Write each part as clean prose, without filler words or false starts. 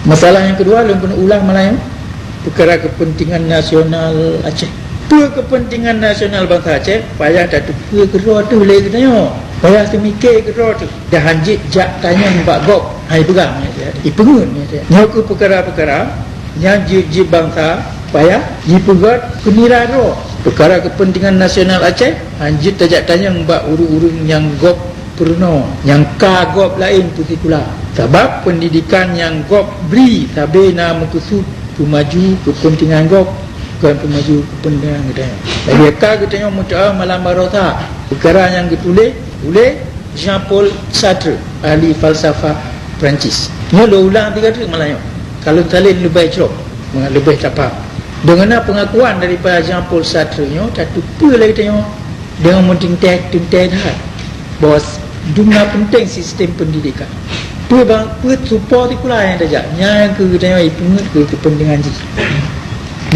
Masalah yang kedua, lembun ulang Melayu, perkara kepentingan nasional Aceh. Kepentingan nasional bangsa Aceh, payah dah tu kera tu boleh kita tengok. Payah tu mikir kera tu. Dah hanjit jak tanya mbak gop. Hai pegang ni dia. Ipengun ni dia. Nyaku perkara-perkara yang jib bangsa payah dipegat penira roh. Perkara kepentingan nasional Aceh, hanjit tajak tanya mbak urung-urung yang gop purno, yang kagop lain putih pula. Sebab pendidikan yang gop beri tabe nama kusut pemaju kepentingan gop, bukan pemaju kepentingan kita. Jadi kita tengok mudah malam barota. Perkara yang ditulis oleh Jean-Paul Sartre, ahli falsafah Perancis. Ni lo ulang 3 kali Melayu. Kalau talin lebih cerok, lebih tepat. Dengan pengakuan daripada Jean-Paul Sartre ni, tak lupa lagi tengok dengan mentintek dah. Bos, dunia penting sistem pendidikan. Tu bang, support ikulah yang tajak. Yang ke tengok pengut ke kepentingan ji.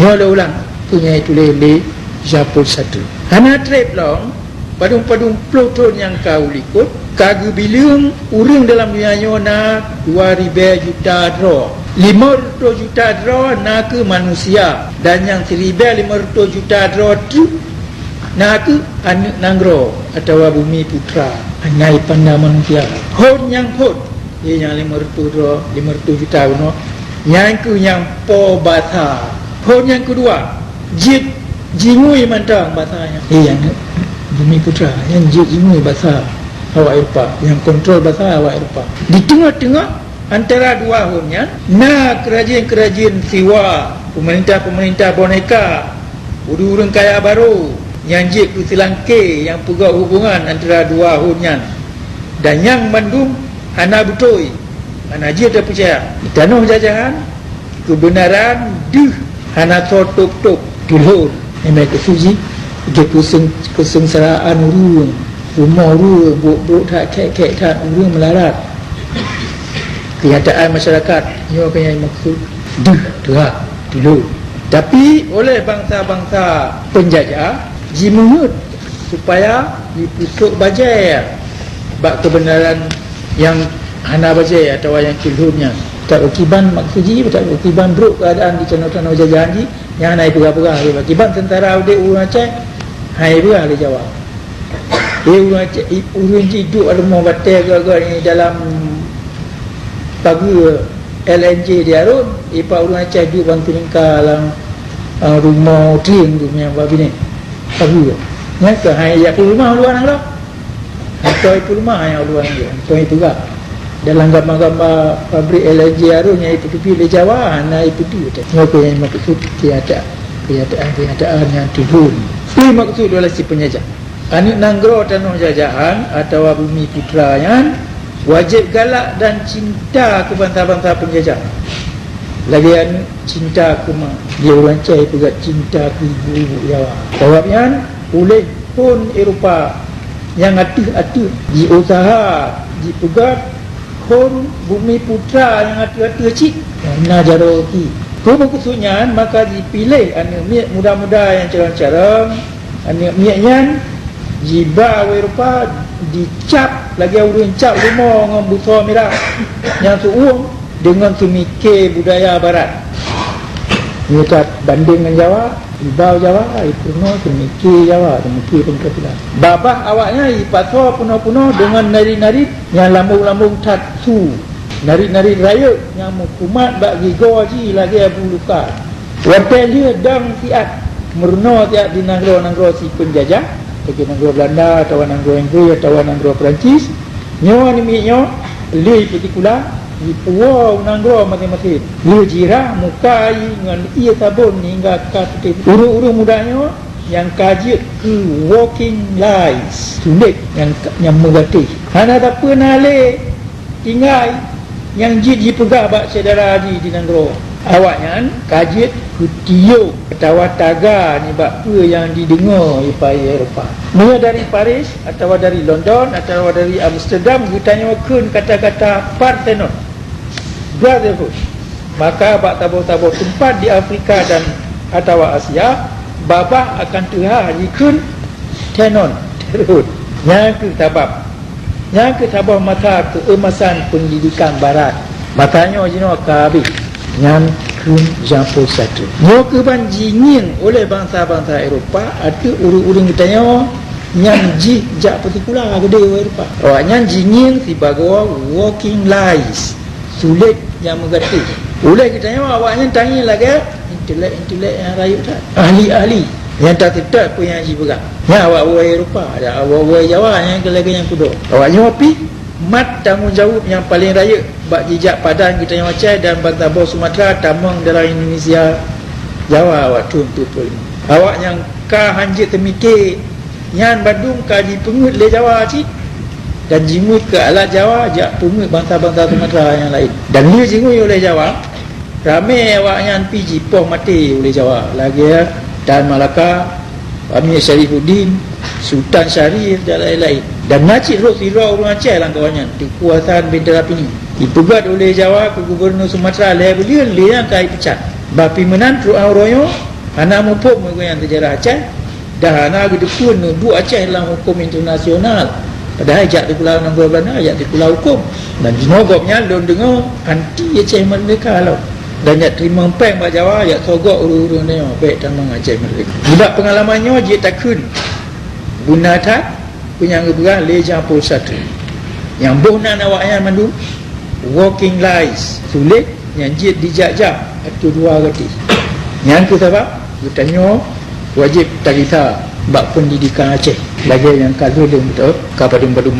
Ni lo ulang punya itu lele Jean-Paul Sartre. Hana trip long padung-padung ploton yang kau likut kagu bilion urang dalam dunia na 2,000 juta draw 500 juta draw na ke manusia, dan yang 1,500 juta draw tu na ke anak nanggro atau bumi putra anai pandai manusia. Hon yang hon yang 500 draw 500 juta no, yang ke yang po bata. Hon yang kedua jit jingui mantang batanya yang bumi putra, yang jingui bahasa awak Eropah, yang kontrol bahasa awak Eropah. Di tengah-tengah antara dua honnya, kerajaan-kerajaan siwa, pemerintah-pemerintah boneka, urang kaya baru, yang jik kusilangke, yang pegak hubungan antara dua honnya. Dan yang mandum hana betul, hana jik tak percaya. Tanah jajahan, kebenaran hana top-top dulur. Ini kesuji dia kesengsaraan urung, rumah urung, buruk tak kek tak urung melarat. Kenyataan masyarakat ia apa yang maksud dulu. Tapi oleh bangsa-bangsa penjajah jimungut supaya dipusuk bajai bak kebenaran yang hana bajai atau yang kilhurnya. Tak berkiban maksudnya, tak berkiban buruk keadaan di tanah-tanah jajahan ni yang naik berapa-berapa. Berkiban tentara udah urang Aceh hai dia boleh jawab. Dia urang hidup ada mau batal ke ni dalam pagi LNJ dia arun, ipa urang Aceh duduk bantu ningka dalam rumah tring tu yang babi ni. Pagi. Ya ke hai ya rumah luar nang dah. Atau itu rumah yang luar dia. Itu itu juga. Dalam gambar-gambar pabrik LNJ arun yang itu tepi di Jawa, nah itu dia. Apa yang maksud keadaan yang timbul. Ini maksud adalah si penjajah. Anak nanggro tanah jajahan atau bumi putranya wajib galak dan cinta ke bangsa-bangsa penjajah. Lagian cinta ke dia orang Aceh juga cinta ke ibu-ibu Jawa. Jawabnya oleh pun Eropah yang atuh-atuh di usaha di pegat pun bumi putra yang atuh-atuh cik na jaroki. Kalau maksudnya maka dipilih anak miak muda-muda yang cerang-cerang, anak miaknya jiba Eropah dicap lagi urang cap rumah dengan busa merah yang suung dengan semikir budaya barat. Mereka banding dengan Jawa, ibau Jawa, itu no semikir Jawa, semikir pun kata. Babah awaknya ipatwa puno-puno dengan nari-nari yang lambung-lambung tatsu. Nari-nari raya yang mukumat bagi goji lagi abu luka. Wartel dia dang siat merno tiap di nanggro si penjajah, bagi nanggro Belanda atau nanggro Inggris atau nanggro Perancis. Nyo ni minyo li particular di puau nanggro masing-masing. Dia jirah mukai dengan ia sabun hingga kata urung-urung mudanya yang kaji ke walking lies sulit yang mengerti. Hana tak pernah le tinggal yang jid dipegah bak saudara di nanggro. Awaknya kaji kutiyo atau taga ni bak apa yang didengar ipai Eropah. Mula dari Paris atau dari London atau dari Amsterdam gutanya kun kata-kata Parthenon, brotherhood. Maka bak tabur-tabur tempat di Afrika dan atau Asia babah akan tuha ikun tenon terus yang ke tabah mata keemasan pendidikan barat. Makanya jino kabis yang kun Jean-Paul Sartre. Nyo keban jingin oleh bangsa-bangsa Eropah ada urung-urung kitanya yang ji jak partikular gede Eropah. Awaknya jingin sebagai working lies. Sulit yang mengerti. Oleh kitanya awaknya tanya lagi intelek-intelek yang rayu tak. Ahli-ahli yang tak tetap pun yang ji berat. Ya awak-awak Eropah, ada awak-awak Jawa yang lagi yang kudo. Awaknya api mat tanggungjawab yang paling raya bak jejak padan kita yang macam dan Bantabau Sumatera tamang dalam Indonesia Jawa awak tu awak yang ka hanjit temikir yang Bandung kaji pengut le Jawa cik dan jimut ke alat Jawa jak pengut bangsa-bangsa Sumatera yang lain dan dia jingui oleh Jawa ramai awak yang pergi poh mati oleh Jawa lagi ya dan Malaka Amir Syarifuddin Sultan Syarif dan lain-lain dan Najib Rosirah orang Aceh lah kawannya kekuasaan bendera ini dipegat oleh Jawa ke Gubernur Sumatera beliau yang kai pecat bapi menan ruang royo anak mupuk menggunakan sejarah Aceh dah anak gedepun dua Aceh dalam hukum internasional padahal ajak di Pulau Nanggul Belanda ajak di Pulau Hukum dan jenogoknya don dengar anti Aceh Merdeka lah dan jak terima peng kat Jawa jak sogok urung-urung dia baik tamang Aceh Merdeka budak pengalamannya dia takun gunakan penyangga-berang le Jean-Paul Sartre yang bohnan awaknya mandu walking lies sulit yang jid dijak-jak itu dua reti yang tu sebab bertanya wajib tak kita bak pendidikan Aceh lagi yang kalau betul kepada Malang